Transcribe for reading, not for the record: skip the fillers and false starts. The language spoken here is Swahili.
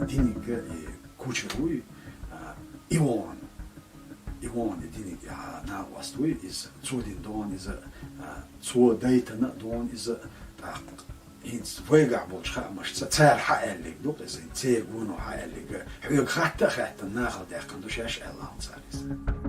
dinig kucherui Iwan dinig na wastui is zudin don is zu daytana don is ins vega bolcha mach tsar haelig dok is in tsegu no haelig hug khatta khatta na khad yaqan do shash Allah salis